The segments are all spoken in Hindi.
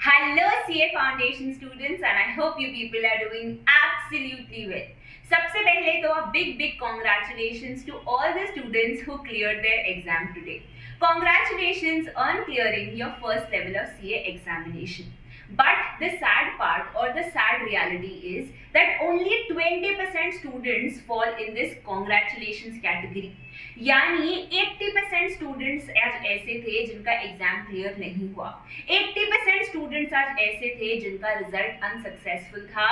Hello CA Foundation students and I hope you people are doing absolutely well. सबसे पहले तो a big congratulations to all the students who cleared their exam today. Congratulations on clearing your first level of CA examination. But the sad part or the sad reality is that only 20% students fall in this congratulations category. यानी 80% स्टूडेंट्स आज ऐसे थे जिनका एग्जाम क्लियर नहीं हुआ, 80% स्टूडेंट्स आज ऐसे थे जिनका रिजल्ट अनसक्सेसफुल था,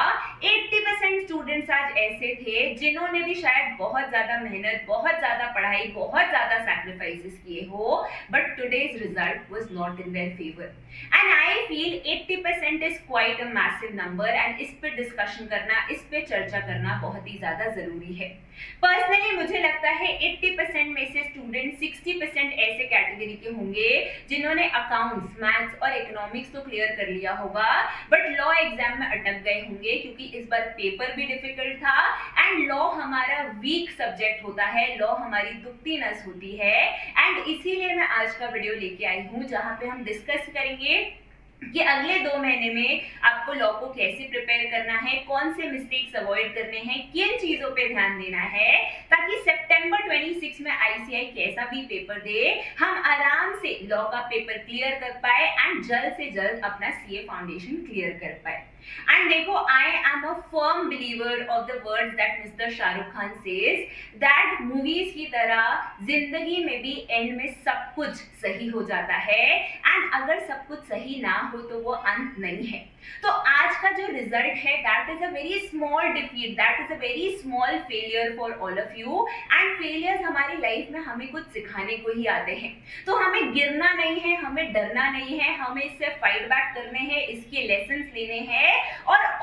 80% स्टूडेंट्स आज ऐसे थे जिन्होंने भी शायद बहुत ज्यादा मेहनत, बहुत ज्यादा पढ़ाई, बहुत ज्यादा सैक्रिफाइसेस किए हो, but today's result was not in their favour. And I feel 80% is quite a massive number and इस पे डिस्कशन करना, इस पे चर्चा करना बहुत ही ज्यादा जरूरी है. पर्सनली मुझे लगता है 80% में से स्टूडेंट 60% ऐसे कैटेगरी के होंगे जिन्होंने अकाउंट्स, मैथ्स और इकोनॉमिक्स तो क्लियर कर लिया होगा, बट लॉ एग्जाम में अटक गए होंगे क्योंकि इस बार पेपर भी डिफिकल्ट था एंड लॉ हमारा वीक सब्जेक्ट होता है, लॉ हमारी दुखती नस होती है. एंड इसीलिए मैं आज का वीडियो लेके आई हूँ जहाँ पे हम डिस्कस करेंगे कि अगले 2 महीने में आपको लॉ को कैसे प्रिपेयर करना है, कौन से मिस्टेक्स अवॉइड करने हैं, किन चीजों पे ध्यान देना है ताकि सितंबर 26 में आईसीआई कैसा भी पेपर दे हम आराम से लॉ का पेपर क्लियर कर पाए एंड जल्द से जल्द अपना सीए फाउंडेशन क्लियर कर पाए. एंड देखो, I am a firm believer of the words that mister Shahrukh Khan says that movies की तरह जिंदगी में भी एंड में सब कुछ सही हो जाता है एंड अगर सब कुछ सही ना हो तो वो अंत नहीं है. तो आज का जो रिजल्ट है that is a very small defeat, that is a very small failure for all of you. And failures हमारी लाइफ में हमें कुछ सिखाने को ही आते हैं, तो हमें गिरना नहीं है, हमें डरना नहीं है, हमें इससे फाइट बैक करने हैं, इसके लेसन्स लेने हैं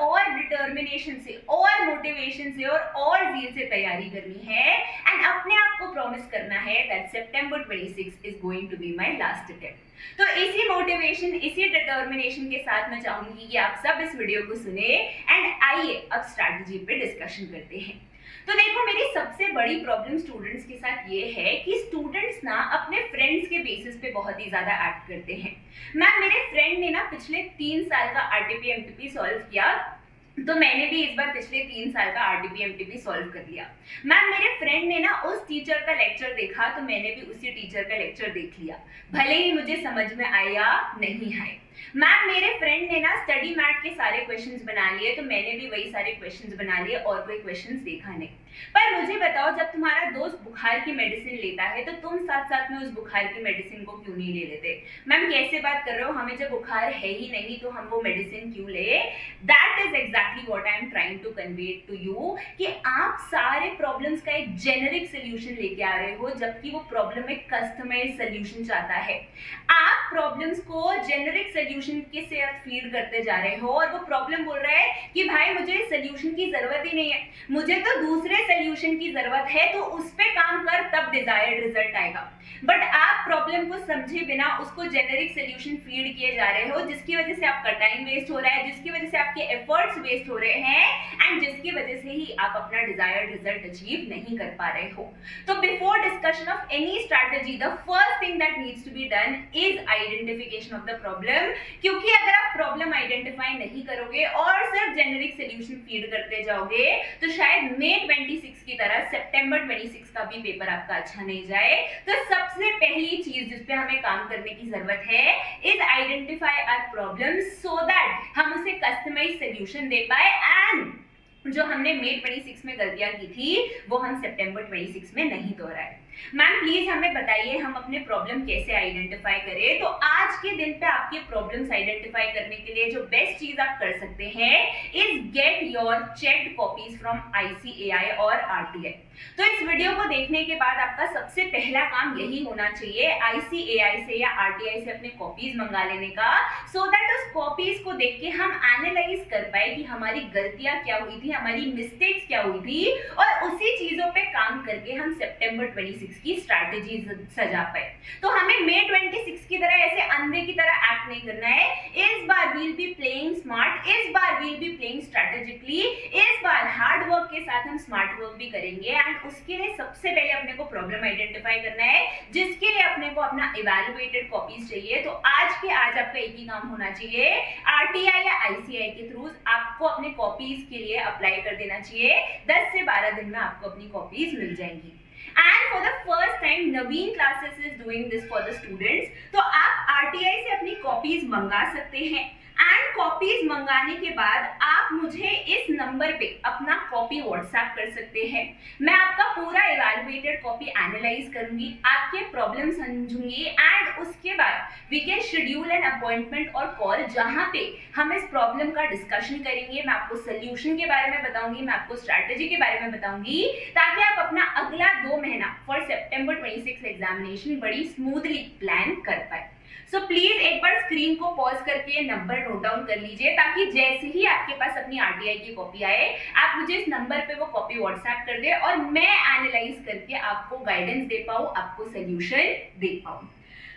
और डिटर्मिनेशन से और मोटिवेशन से और जील से तैयारी करनी है एंड अपने आप को प्रॉमिस करना है that September 26 is going to be my last attempt. तो इसी मोटिवेशन, इसी डिटर्मिनेशन के साथ मैं चाहूंगी कि आप सब इस वीडियो को सुने एंड आइए अब स्ट्रैटेजी पे डिस्कशन करते हैं. तो देखो, मेरी सबसे बड़ी प्रॉब्लम स्टूडेंट्स के साथ ये है कि स्टूडेंट्स ना अपने फ्रेंड्स के बेसिस पे बहुत ही ज्यादा एक्ट करते हैं. मैम, मेरे फ्रेंड ने ना पिछले 3 साल का आरटीपी एमटीपी सॉल्व किया तो मैंने भी इस बार पिछले 3 साल का आरटीपी एमटीपी सॉल्व कर लिया. मैम, मेरे फ्रेंड ने ना उस टीचर का लेक्चर देखा तो मैंने भी उसी टीचर का लेक्चर देख लिया, भले ही मुझे समझ में आया नहीं आए. मैम, मेरे फ्रेंड ने ना स्टडी मैट के सारे क्वेश्चंस बना लिए तो मैंने भी वही सारे क्वेश्चंस बना लिए और कोई क्वेश्चंस देखा नहीं. पर मुझे बताओ, जब तुम्हारा दोस्त बुखार की मेडिसिन लेता है तो तुम साथ साथ में उस बुखार की मेडिसिन को क्यों नहीं ले लेते? मैम, कैसे बात कर रहे हो, हमें जब बुखार है ही नहीं तो हम वो मेडिसिन क्यों ले? That is exactly what I am trying to convey to you कि आप सारे प्रॉब्लम्स का एक जेनेरिक सोल्यूशन लेके आ रहे हो जबकि वो प्रॉब्लम एक कस्टमाइज्ड सोल्यूशन चाहता है. आप प्रॉब्लम्स को जेनेरिक सोल्यूशन के साथ फीड करते जा रहे हो और वो प्रॉब्लम बोल रहा है कि भाई मुझे सोल्यूशन की जरूरत ही नहीं है, मुझे तो दूसरे सोल्यूशन की जरूरत है, तो उस पे काम कर तब डिजायर्ड रिजल्ट आएगा. बट आप प्रॉब्लम को समझे बिना उसको जेनेरिक सोल्यूशन फीड किए जा रहे हो जिसकी वजह से आपका टाइम वेस्ट हो रहा है, जिसकी वजह से आपके एफर्ट्स वेस्ट हो रहे हैं एंड जिसकी वजह से ही आप अपना डिजायर्ड रिजल्ट अचीव नहीं कर पा रहे हो. तो before discussion of any strategy the first thing that needs to be done is identification of the problem. क्योंकि अगर आप प्रॉब्लम आइडेंटिफाई नहीं करोगे और सिर्फ जेनेरिक सोल्यूशन फीड करते जाओगे तो शायद मई 26 की तरह सितंबर 26 का भी पेपर आपका अच्छा नहीं जाए. तो सबसे पहली चीज जिस पे हमें काम करने की जरूरत है is identify our problem so that हम उसे कस्टमाइज सोल्यूशन दे पाए एंड जो हमने मई 26 में गलतियां की थी वो हम सितंबर 26 में नहीं दोहराए. मैम, प्लीज हमें बताइए हम अपने प्रॉब्लम कैसे आइडेंटिफाई करें. तो आज के दिन पे आपके प्रॉब्लम्स आइडेंटिफाई करने के लिए जो बेस्ट चीज आप कर सकते हैं is get your checked copies from ICAI और आरटीआई. तो इस वीडियो को देखने के बाद आपका सबसे पहला काम यही होना चाहिए आईसीएआई से या आरटीआई से अपने कॉपीज मंगा लेने का, सो दैट उस कॉपीज को देख के हम एनालाइज कर पाए कि हमारी गलतियां क्या हुई थी, हमारी मिस्टेक्स क्या हुई थी और उसी चीजों पे काम करके हम सितंबर 26 की स्ट्रैटेजी सजा पाए. तो हमें मई 26 की तरह ऐसे अंधे की तरह एक्ट नहीं करना है. इस बार वील बी प्लेइंग स्मार्ट, इस बार वील बी प्लेइंग स्ट्रैटेजिकली, इस बार हार्ड वर्क के साथ हम स्मार्ट वर्क भी करेंगे। एंड उसके लिए सबसे पहले अपने को प्रॉब्लम आइडेंटिफाई करना है, जिसके लिए अपने को अपना इवैल्यूएटेड कॉपीज चाहिए। तो आज के आज आपका एक ही काम होना चाहिए, आरटीआई या आईसीआई के थ्रू आपको अपने कॉपीज के लिए अप्लाई कर देना चाहिए। 10 से 12 दिन में आपको अपनी कॉपीज मिल जाएंगी। And for the first time, Naveen classes is doing this for the students। तो आप आरटीआई से अपनी कॉपीज मंगा सकते हैं। एंड कॉपीज मंगाने के बाद आप मुझे इस नंबर पे अपना कॉपी व्हाट्सएप कर सकते हैं। मैं आपका पूरा इवैल्यूएटेड कॉपी एनालाइज करूंगी, आपके प्रॉब्लम समझूंगी एंड उसके बाद we can schedule an appointment और कॉल, जहां पे हम इस प्रॉब्लम का डिस्कशन करेंगे। मैं आपको सोल्यूशन के बारे में बताऊंगी, मैं आपको स्ट्रैटेजी के बारे में बताऊंगी, ताकि आप अपना अगला 2 महीना फॉर सितंबर 26 एग्जामिनेशन बड़ी स्मूथली प्लान कर पाए। सो प्लीज एक बार स्क्रीन को पॉज करके नंबर नोट डाउन कर लीजिए, ताकि जैसे ही आपके पास अपनी आरटीआई की कॉपी आए आप मुझे इस नंबर पे वो कॉपी व्हाट्सएप कर दे और मैं एनालाइज करके आपको गाइडेंस दे पाऊं, आपको सोल्यूशन दे पाऊं।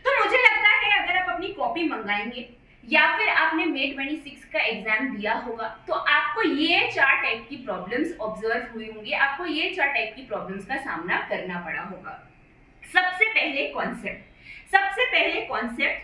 तो मुझे लगता है अगर आप अपनी कॉपी मंगाएंगे या फिर आपने मे 26 का एग्जाम दिया होगा, तो आपको ये 4 टाइप की प्रॉब्लम्स ऑब्जर्व हुई होंगी, आपको ये 4 टाइप की प्रॉब्लम्स का सामना करना पड़ा होगा। सबसे पहले कॉन्सेप्ट।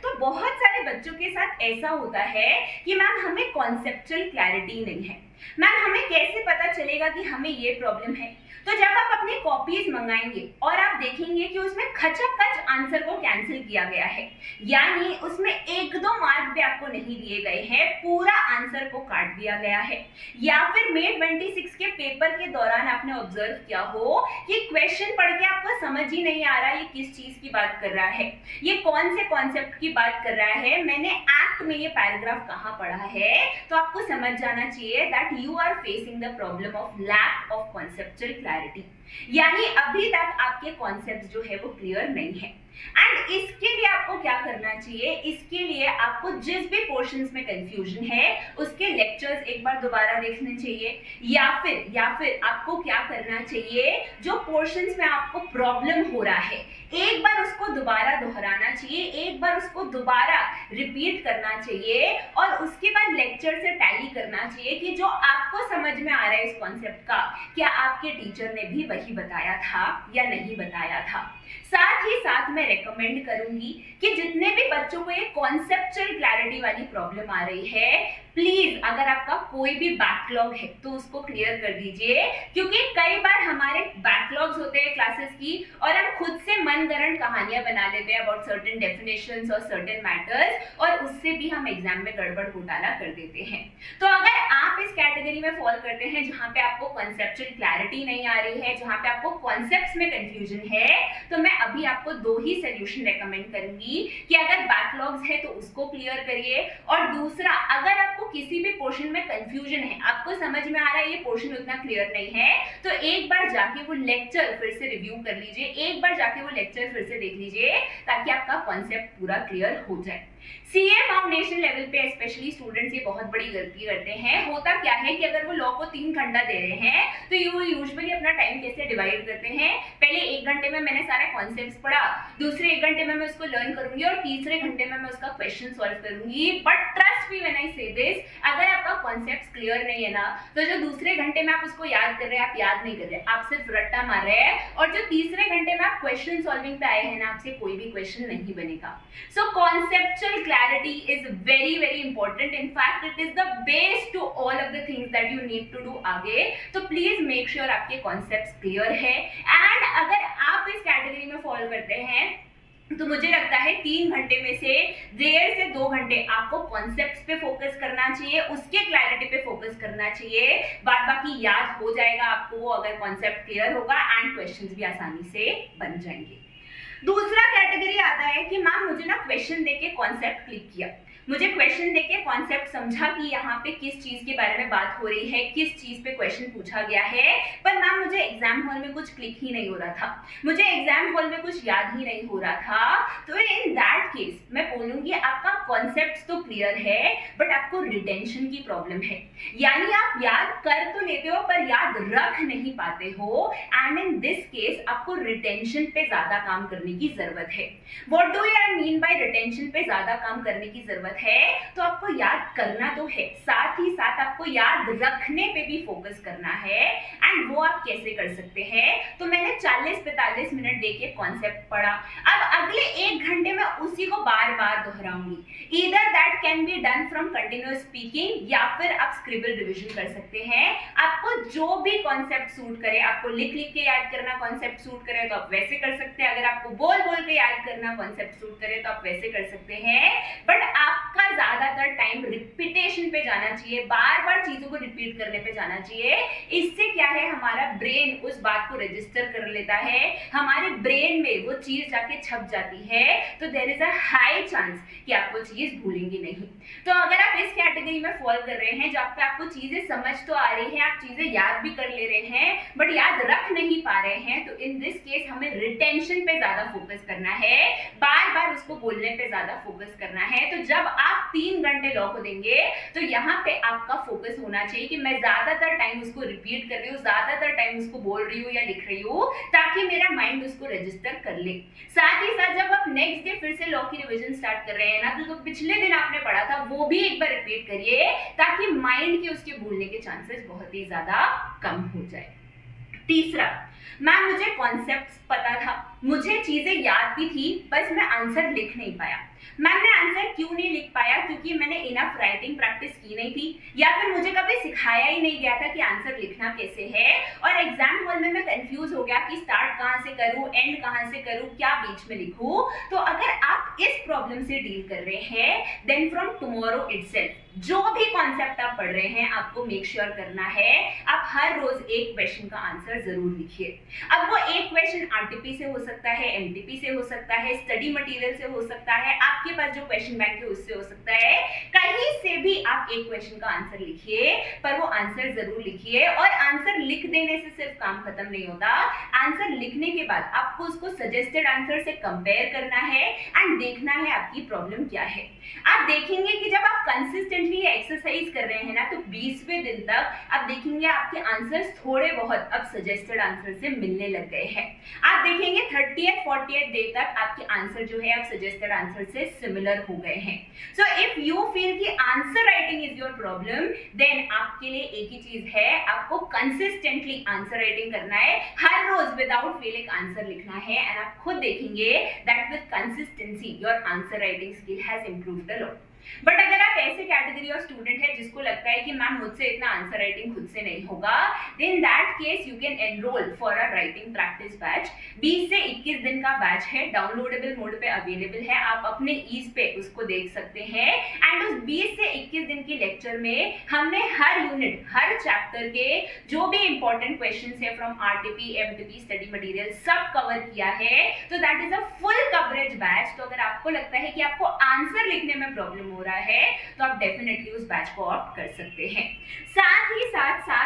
तो बहुत सारे बच्चों के साथ ऐसा होता है कि मैम हमें कॉन्सेप्चुअल क्लैरिटी नहीं है, मैम हमें कैसे पता चलेगा कि हमें ये प्रॉब्लम है। तो जब आप अपनी कॉपीज मंगाएंगे और आप देखेंगे कि उसमें खचाखच आंसर को कैंसिल किया गया है, यानी उसमें 1-2 मार्क भी आपको नहीं दिए गए हैं, पूरा आंसर को काट दिया गया है, या फिर मे 26 के पेपर के दौरान आपने ऑब्जर्व किया हो कि क्वेश्चन पढ़ के आपको समझ ही नहीं आ रहा ये किस चीज की बात कर रहा है, ये कौन से कॉन्सेप्ट की बात कर रहा है, मैंने एक्ट में ये पैराग्राफ कहाँ पढ़ा है, तो आपको समझ जाना चाहिए that you are facing the problem of lack of conceptual clarity, यानी अभी तक आपके कॉन्सेप्ट जो है वो क्लियर नहीं है। एंड इसके लिए आपको क्या करना चाहिए, इसके लिए आपको जिस भी पोर्शंस में कंफ्यूजन है उसके लेक्चर्स एक बार दोबारा देखने चाहिए, या फिर आपको क्या करना चाहिए, जो पोर्शंस में आपको प्रॉब्लम हो रहा है एक बार उसको दोबारा दोहराना चाहिए, एक बार उसको दोबारा रिपीट करना चाहिए और उसके बाद लेक्चर से टैली करना चाहिए कि जो आपको समझ में आ रहा है इस कॉन्सेप्ट का, क्या आपके टीचर ने भी वही बताया था या नहीं बताया था। साथ ही साथ मैं रेकमेंड करूंगी कि जितने भी बच्चों को ये कॉन्सेप्चुअल क्लैरिटी वाली प्रॉब्लम आ रही है, प्लीज अगर आपका कोई भी बैकलॉग है तो उसको क्लियर कर दीजिए, क्योंकि कई बार हमारे बैकलॉग्स होते हैं क्लासेस की और हम खुद से मनगढ़ंत कहानियां बना लेते हैं अबाउट सर्टेन डेफिनेशंस और सर्टेन मैटर्स, और उससे भी हम एग्जाम में गड़बड़ घोटाला कर देते हैं। तो अगर आप इस कैटेगरी में फॉल करते हैं जहां पे आपको कॉन्सेप्चुअल क्लैरिटी नहीं आ रही है, जहां पे आपको कॉन्सेप्ट्स में कंफ्यूजन है, तो मैं अभी आपको 2 ही सोल्यूशन रेकमेंड करूंगी कि अगर बैकलॉग्स है तो उसको क्लियर करिए, और दूसरा अगर आपको किसी भी पोर्शन में कंफ्यूजन है, आपको समझ में आ रहा है ये पोर्शन उतना क्लियर नहीं है, तो एक बार जाके वो लेक्चर फिर से रिव्यू कर लीजिए, एक बार जाके वो लेक्चर फिर से देख लीजिए, ताकि आपका कॉन्सेप्ट पूरा क्लियर हो जाए। सीए फाउंडेशन लेवल पे स्पेशली स्टूडेंट्स ये बहुत बड़ी गलती करते हैं। होता क्या है कि अगर वो लॉ को 3 घंटा दे रहे हैं तो ये यूजुअली अपना टाइम कैसे डिवाइड करते हैं, पहले 1 घंटे में मैंने सारे कॉन्सेप्ट्स पढ़ा, दूसरे 1 घंटे में मैं उसको लर्न करूंगी और तीसरे घंटे में मैं उसका क्वेश्चन सॉल्व करूंगी। But trust me when I से दिस, अगर आपका कॉन्सेप्ट क्लियर नहीं है ना, तो जो दूसरे घंटे में आप उसको याद कर रहे हैं, आप याद नहीं कर रहे, आप सिर्फ रट्टा मार रहे हैं, और जो तीसरे घंटे में आप क्वेश्चन सॉल्विंग पे आए हैं ना, आपसे कोई भी क्वेश्चन नहीं बनेगा। सो conceptual clarity is very important. In fact, it is the base to all of the things that you need to do आगे। तो प्लीज मेक श्योर आपके कॉन्सेप्ट्स क्लियर है। एंड अगर आप इस कैटेगरी में फॉलो करते हैं तो मुझे लगता है 3 घंटे में से 1.5 से 2 घंटे आपको कॉन्सेप्ट्स पे फोकस करना चाहिए, उसके क्लैरिटी पे फोकस करना चाहिए, बाद बाकी याद हो जाएगा आपको अगर कॉन्सेप्ट क्लियर होगा, एंड क्वेश्चंस भी आसानी से बन जाएंगे। दूसरा कैटेगरी आता है कि मैम मुझे ना क्वेश्चन देके कॉन्सेप्ट क्लिक किया, मुझे क्वेश्चन देके कॉन्सेप्ट समझा कि यहाँ पे किस चीज के बारे में बात हो रही है, किस चीज पे क्वेश्चन पूछा गया है, पर मैम मुझे एग्जाम हॉल में कुछ क्लिक ही नहीं हो रहा था, मुझे एग्जाम हॉल में कुछ याद ही नहीं हो रहा था। तो इन दैट केस मैं बोलूंगी आपका कॉन्सेप्ट तो क्लियर है, बट आपको रिटेंशन की प्रॉब्लम है, यानी आप याद कर तो लेते हो पर याद रख नहीं पाते हो, एंड इन दिस केस आपको रिटेंशन पे ज्यादा काम करने की जरूरत है। What do I mean by retention पे पे ज्यादा काम करने की जरूरत है, तो आपको याद करना तो है, साथ ही साथ आपको याद रखने पे भी फोकस करना है। एंड वो आप कैसे कर सकते हैं? तो मैंने 40-45 मिनट देके कॉन्सेप्ट पढ़ा, अब अगले 1 घंटे में उसी को बार बार दोहराऊंगी। Either that can be done from continuous speaking, या फिर आप स्क्रिबल रिविजन कर सकते हैं। आपको जो भी कॉन्सेप्ट सूट करे, आपको लिख लिख के याद करना कॉन्सेप्ट सूट करे तो आप वैसे कर सकते हैं, अगर आपको बोल बोल के याद करना कॉन्सेप्ट सूट करे तो आप वैसे कर सकते हैं। बट आपका ज्यादातर टाइम रिपीटेशन पे जाना चाहिए, बार बार चीजों को रिपीट करने पे जाना चाहिए। इससे क्या है, हमारा ब्रेन उस बात को रजिस्टर कर लेता है, हमारे ब्रेन में वो चीज जाके छप जाती है, तो there is a high chance कि आप वो चीज भूलेंगे नहीं। तो अगर आप इस कैटेगरी में फॉल कर रहे हैं, जब पे आपको चीजें समझ तो आ रही हैं, आप चीजें याद भी कर ले रहे हैं बट याद रख नहीं पा रहे हैं, तो इन दिस केस हमें रिटेंशन पे ज्यादा फोकस करना है, बार बार उसको बोलने पे ज्यादा फोकस करना है। तो जब आप 3 घंटे लॉ को देंगे तो यहाँ पे आपका फोकस होना चाहिए कि मैं ज्यादातर टाइम उसको रिपीट कर रही हूँ, ज्यादातर टाइम उसको बोल रही हूँ या लिख रही हूँ, ताकि मेरा माइंड उसको रजिस्टर कर ले। साथ ही साथ जब आप नेक्स्ट डे फिर से लॉ की रिवीजन स्टार्ट कर रहे हैं ना, तो पिछले दिन आपने पढ़ा था वो भी एक बार रिपीट करिए, ताकि माइंड के उसके भूलने के चांसेस बहुत ही ज्यादा कम हो जाए। तीसरा, मैम मुझे कॉन्सेप्ट्स पता था, मुझे चीजें याद भी थी, बस मैं आंसर लिख नहीं पाया। मैम मैं आंसर क्यों नहीं लिख पाया? क्योंकि मैंने इनफ राइटिंग प्रैक्टिस की नहीं थी, या फिर मुझे कभी सिखाया ही नहीं गया था कि आंसर लिखना कैसे है, और एग्जाम हॉल में मैं कंफ्यूज हो गया कि स्टार्ट कहाँ से करूँ, एंड कहाँ से करूँ, क्या बीच में लिखूँ। तो अगर आप इस प्रॉब्लम से डील कर रहे हैं, देन फ्रॉम टुमारो इटसेल्फ जो भी कॉन्सेप्ट आप पढ़ रहे हैं, आपको मेक श्योर करना है आप हर रोज एक क्वेश्चन का आंसर जरूर लिखिए। अब वो एक क्वेश्चन आरटीपी से हो सकता है, एमटीपी से हो सकता है, स्टडी मटेरियल से हो सकता है, आपके पास जो क्वेश्चन बैंक है उससे हो सकता है, कहीं से भी आप एक क्वेश्चन का आंसर लिखिए, पर वो आंसर जरूर लिखिए। और आंसर लिख देने से सिर्फ काम खत्म नहीं होता, आंसर लिखने के बाद आपको उसको सजेस्टेड आंसर से कंपेयर करना है एंड देखना है आपकी प्रॉब्लम क्या है। आप देखेंगे कि जब आप कंसिस्टेंटली एक्सरसाइज कर रहे हैं ना, तो 20वें दिन तक आप देखेंगे आपके आंसर्स थोड़े बहुत अब सजेस्टेड आंसर से मिलने लग गए हैं। आप देखेंगे 30th 40th डे तक आपके आंसर जो है अब सजेस्टेड आंसर से सिमिलर हो गए हैं। सो इफ यू फील कि answer writing is your problem, then आपके लिए एक ही चीज है, आपको कंसिस्टेंटली आंसर राइटिंग करना है, हर रोज विदाउट फेल एक आंसर लिखना है, एंड आप खुद देखेंगे that with consistency your answer writing skill has improved a lot. But अगर आप ऐसे कैटेगरी ऑफ स्टूडेंट है जिसको लगता है कि मैम मुझसे इतना आंसर राइटिंग खुद से नहीं होगा, then that case you can enrol for a writing practice batch. 20 से 21 दिन का बैच है, डाउनलोडेबल मोड पे अवेलेबल है, आप अपने ईज पे उसको देख सकते हैं। एंड उस 20 से 21 दिन के लेक्चर में हमने हर यूनिट, हर चैप्टर के जो भी इंपॉर्टेंट क्वेश्चंस है from RTP, MTP, study material सब कवर किया है। तो that is a full coverage batch. तो अगर आपको लगता है कि आपको आंसर लिखने में प्रॉब्लम हो रहा है, तो आप डेफिनेटली उस बैच को ऑप्ट कर सकते हैं। साथ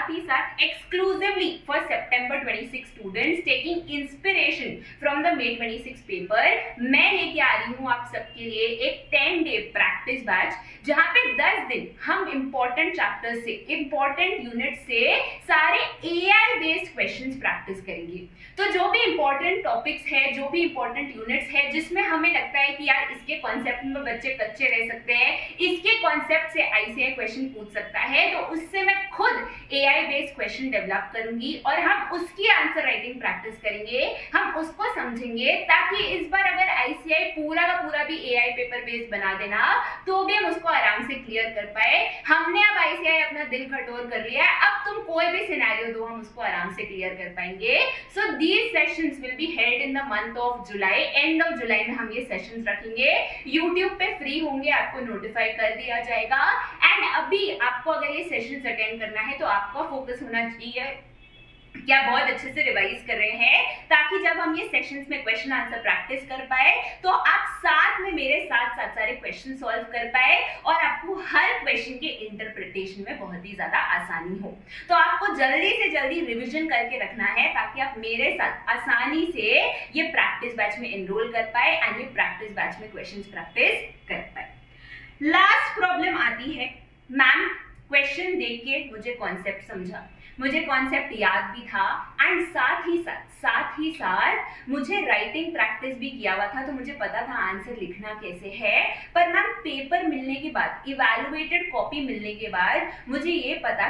ही साथ exclusively for September 26 students taking inspiration from the May 26 paper, मैं लेके आ रही हूँ आप सबके लिए एक 10 डे प्रैक्टिस बैच, जहाँ पे 10 दिन हम इंपॉर्टेंट चैप्टर से, इंपॉर्टेंट यूनिट से सारे AI बेस्ड क्वेश्चंस प्रैक्टिस करेंगे। तो जो भी इंपॉर्टेंट टॉपिक्स है, जो भी इंपॉर्टेंट यूनिट्स है जिसमें हमें लगता है कि यार इसके कॉन्सेप्ट में बच्चे कच्चे रह सकते हैं, इसके कॉन्सेप्ट से ICI क्वेश्चन पूछ सकता है, तो उससे मैं खुद AI बेस्ड क्वेश्चन डेवलप करूंगी और हम उसकी आंसर राइटिंग प्रैक्टिस करेंगे, हम उसको समझेंगे, ताकि इस बार अगर ICI पूरा का पूरा भी AI पेपर बेस्ड बना देना तो भी हम उसको आराम से क्लियर कर पाए। हमने अब ICI अपना दिल कठोर कर लिया है, अब तुम कोई भी सिनेरियो दो हम उसको आराम से क्लियर कर पाएंगे। So these sessions will be held in the month of July, end of July में हम ये सेशंस रखेंगे। YouTube पे फ्री होंगे, आपको नोटिफाई कर दिया जाएगा। एंड अभी आपको अगर ये सेशंस अटेंड करना है तो आपका फोकस होना चाहिए क्या बहुत अच्छे से रिवाइज कर रहे हैं, ताकि जब हम ये सेशंस में क्वेश्चन आंसर प्रैक्टिस कर पाए तो आप साथ में मेरे साथ सारे क्वेश्चन सॉल्व कर पाए और आपको हर क्वेश्चन के इंटरप्रिटेशन में बहुत ही ज्यादा आसानी हो। तो आपको जल्दी से जल्दी रिवीजन करके रखना है, ताकि आप मेरे साथ आसानी से ये प्रैक्टिस बैच में एनरोल कर पाए एंड ये प्रैक्टिस बैच में क्वेश्चन प्रैक्टिस कर पाए। लास्ट प्रॉब्लम आती है, मैम क्वेश्चन देख के मुझे कॉन्सेप्ट समझा, मुझे कॉन्सेप्ट याद भी था एंड साथ ही साथ मुझे राइटिंग प्रैक्टिस भी किया हुआ था, तो मुझे पता था आंसर लिखना कैसे है। पर मैम पेपर मिलने के बाद, इवैल्यूएटेड कॉपी मिलने के बाद मुझे ये पता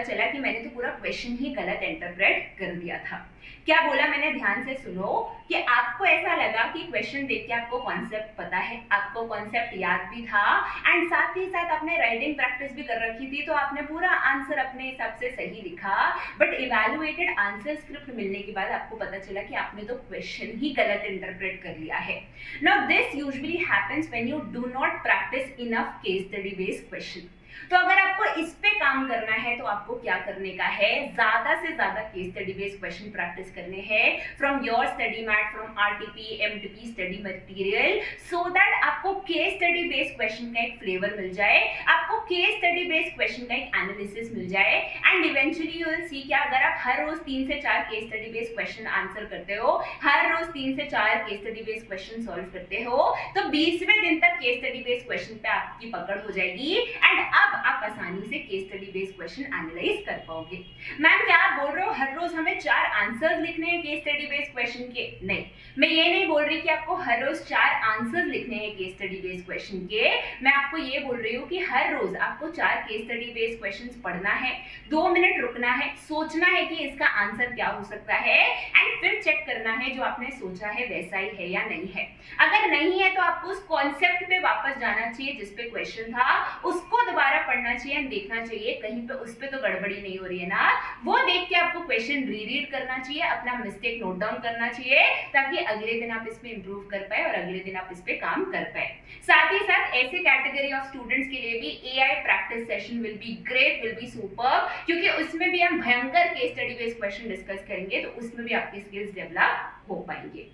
चला कि मैंने तो पूरा क्वेश्चन ही गलत इंटरप्रेट कर दिया था। क्या बोला मैंने, ध्यान से सुनो, कि आपको ऐसा लगा कि क्वेश्चन देख के आपको कॉन्सेप्ट पता है, आपको कॉन्सेप्ट याद भी था एंड साथ ही साथ आपने राइटिंग प्रैक्टिस भी कर रखी थी, तो आपने पूरा आंसर अपने हिसाब से सही लिखा। बट इवैल्यूएटेड आंसर स्क्रिप्ट मिलने के बाद आपको पता चला कि आपने तो क्वेश्चन ही गलत इंटरप्रेट कर लिया है। Now this usually happens when you do not practice enough case study based question. तो अगर आपको इस पे काम करना है तो आपको क्या करने का है, ज्यादा से ज्यादा case study based question practice करने हैं from your study mat, from RTP, MTP study material, so that आपको केस स्टडी बेस्ड क्वेश्चन का एक फ्लेवर मिल जाए, आपको केस स्टडी बेस्ड क्वेश्चन का एक एनालिसिस मिल जाए and eventually you will see कि अगर आप हर रोज 3 से 4 case study based question answer करते हो, हर रोज 3 से 4 case study based question solve करते हो, तो 20वें दिन तक केस स्टडी बेस्ड क्वेश्चन पे आपकी पकड़ हो जाएगी एंड अब आप आसानी से case study based question analyse कर पाओगे। मैम क्या आप बोल रहे हो हर रोज हमें 4 आंसर्स लिखने हैं केस स्टडी बेस्ड क्वेश्चन के? नहीं, मैं ये नहीं बोल रही कि आपको हर रोज 4 आंसर्स लिखने हैं केस स्टडी बेस्ड क्वेश्चन के। मैं आपको ये बोल रही हूँ कि हर रोज आपको 4 केस स्टडी बेस्ड क्वेश्चंस पढ़ना है, 2 मिनट रुकना है, सोचना है कि इसका आंसर क्या हो सकता है एंड फिर चेक करना है जो आपने सोचा है वैसा ही है या नहीं है। अगर नहीं है तो आपको उस कॉन्सेप्ट पे वापस जाना चाहिए जिस पे क्वेश्चन था, उसको दोबारा पढ़ना चाहिए एंड देखना चाहिए कहीं पे उस पे तो गड़बड़ी नहीं हो रही है ना, वो देख के आपको क्वेश्चन रीरीड करना चाहिए, अपना मिस्टेक नोट डाउन करना चाहिए ताकि अगले दिन आप इस पे इंप्रूव कर पाए और अगले दिन आप इस पे काम कर पाए। साथ ही साथ ऐसे कैटेगरी ऑफ स्टूडेंट्स के लिए भी AI practice session will be great, will be super, क्योंकि उसमें भी हम भयंकर case study based question discuss करेंगे, तो उसमें भी आपकी स्किल्स डेवलप हो पाएंगे।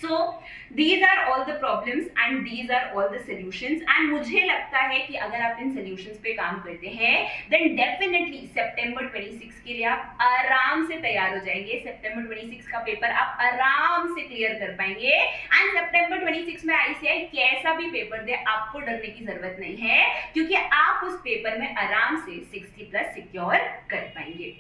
So these are all the problems and these are all the solutions and मुझे लगता है कि अगर आप इन solutions पे काम करते हैं then definitely September 26 के लिए आप आराम से तैयार हो जाएंगे। September 26 का पेपर आप आराम से क्लियर कर पाएंगे एंड September 26 में ICAI कैसा भी पेपर दे आपको डरने की जरूरत नहीं है, क्योंकि आप उस पेपर में आराम से 60+ सिक्योर कर पाएंगे।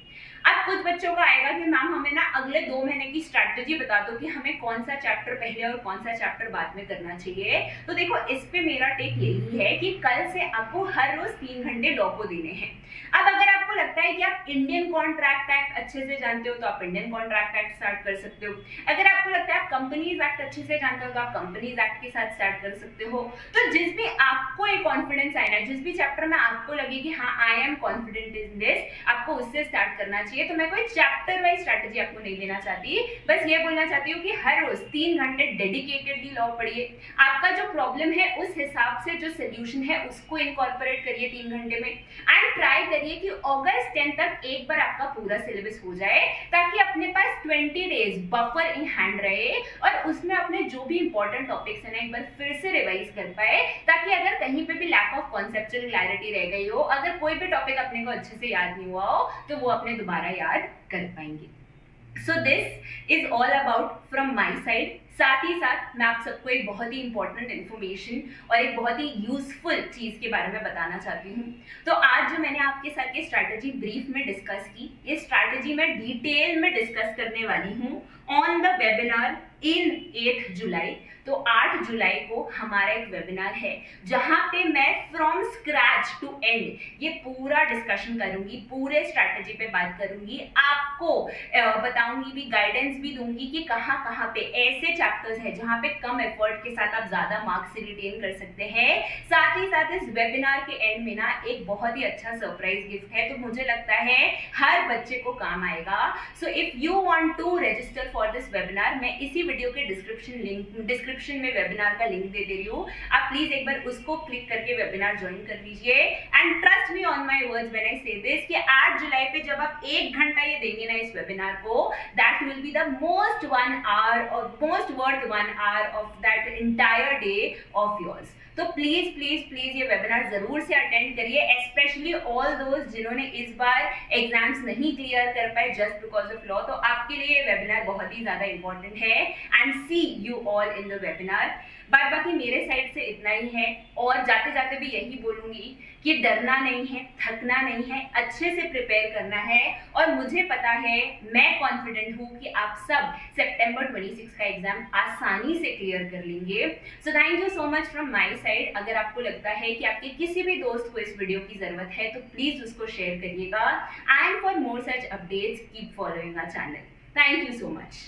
अब कुछ बच्चों का आएगा कि मैम हमें ना अगले 2 महीने की स्ट्रैटेजी बता दो कि हमें कौन सा चैप्टर पहले और कौन सा चैप्टर बाद में करना चाहिए। तो देखो इस पे मेरा टेक यही है कि कल से आपको हर रोज 3 घंटे लॉ को देने हैं। अब अगर आपको लगता है कि आप इंडियन कॉन्ट्रैक्ट एक्ट अच्छे से जानते हो तो आप इंडियन कॉन्ट्रैक्ट एक्ट स्टार्ट कर सकते हो। अगर आपको लगता है आप कंपनीज एक्ट अच्छे से जानते हो तो आप कंपनीज एक्ट के साथ स्टार्ट कर सकते हो। तो जिस भी आपको एक कॉन्फिडेंस आए ना, जिस भी चैप्टर में आपको लगे कि हाँ I am confident in this, आपको उससे स्टार्ट करना चाहिए। तो मैं कोई चैप्टर वाइज स्ट्रैटेजी आपको नहीं देना चाहती, बस ये बोलना चाहती हूँ कि हर रोज 3 घंटे डेडिकेटेडली लॉ पढ़िए। आपका जो प्रॉब्लम है उस हिसाब से जो सोल्यूशन है उसको इनकॉर्पोरेट करिए 3 घंटे में एंड ट्राई करिए कि अगस्त 10 तक एक बार आपका पूरा सिलेबस हो जाए, ताकि अपने पास 20 डेज बफर इन हैंड रहे और उसमें अपने जो भी इंपॉर्टेंट टॉपिक्स है ना एक बार फिर से रिवाइज कर पाए, ताकि अगर कहीं पे भी लैक ऑफ कॉन्सेप्चुअल क्लैरिटी रह गई हो, अगर कोई भी टॉपिक अपने को अच्छे से याद नहीं हुआ हो तो वो अपने दोबारा याद कर पाएंगे। So this is all about from my side। साथ ही साथ मैं आप सबको एक बहुत ही इंपॉर्टेंट इन्फॉर्मेशन और एक बहुत ही यूजफुल चीज के बारे में बताना चाहती हूँ। तो आज जो मैंने आपके साथ ये स्ट्रैटेजी ब्रीफ में डिस्कस की, ये स्ट्रैटेजी मैं डिटेल में डिस्कस करने वाली हूँ ऑन द वेबिनार इन 8 जुलाई। तो 8 जुलाई को हमारा एक वेबिनार है जहां पे मैं फ्रॉम स्क्रैच टू एंड ये पूरा डिस्कशन करूंगी, पूरे स्ट्रैटेजी पे बात करूंगी, आपको बताऊंगी भी, गाइडेंस भी दूंगी कि कहाँ पे ऐसे चैप्टर्स हैं जहां पे कम एफर्ट के साथ आप ज्यादा मार्क्स रिटेन कर सकते हैं। साथ ही साथ इस वेबिनार के एंड में ना एक बहुत ही अच्छा सरप्राइज गिफ्ट है, तो मुझे लगता है हर बच्चे को काम आएगा। So if you want to register for this webinar, मैं इसी वीडियो के डिस्क्रिप्शन में वेबिनार का लिंक दे रही हूँ, आप प्लीज एक बार उसको क्लिक करके वेबिनार ज्वाइन कर लीजिए and trust me on my words when I से दिस कि 8 जुलाई पे जब आप 1 घंटा ये देंगे ना इस वेबिनार को, that will be the most 1 hour और most worth 1 hour of that entire day of yours. तो प्लीज प्लीज प्लीज ये वेबिनार जरूर से अटेंड करिए, स्पेशली ऑल दोस्त जिन्होंने इस बार एग्जाम्स नहीं क्लियर कर पाए जस्ट बिकॉज ऑफ लॉ। तो आपके लिए ये वेबिनार बहुत ही ज्यादा इंपॉर्टेंट है and see you all in the webinar. बाद बाकी मेरे साइड से इतना ही है, और जाते जाते भी यही बोलूंगी कि डरना नहीं है, थकना नहीं है, अच्छे से प्रिपेयर करना है। और मुझे पता है, मैं कॉन्फिडेंट हूँ कि आप सब सितंबर 26 का एग्जाम आसानी से क्लियर कर लेंगे। So thank you so much from my side. अगर आपको लगता है कि आपके किसी भी दोस्त को इस वीडियो की जरूरत है तो प्लीज उसको शेयर करिएगा। And for more such updates keep following our channel. Thank you so much.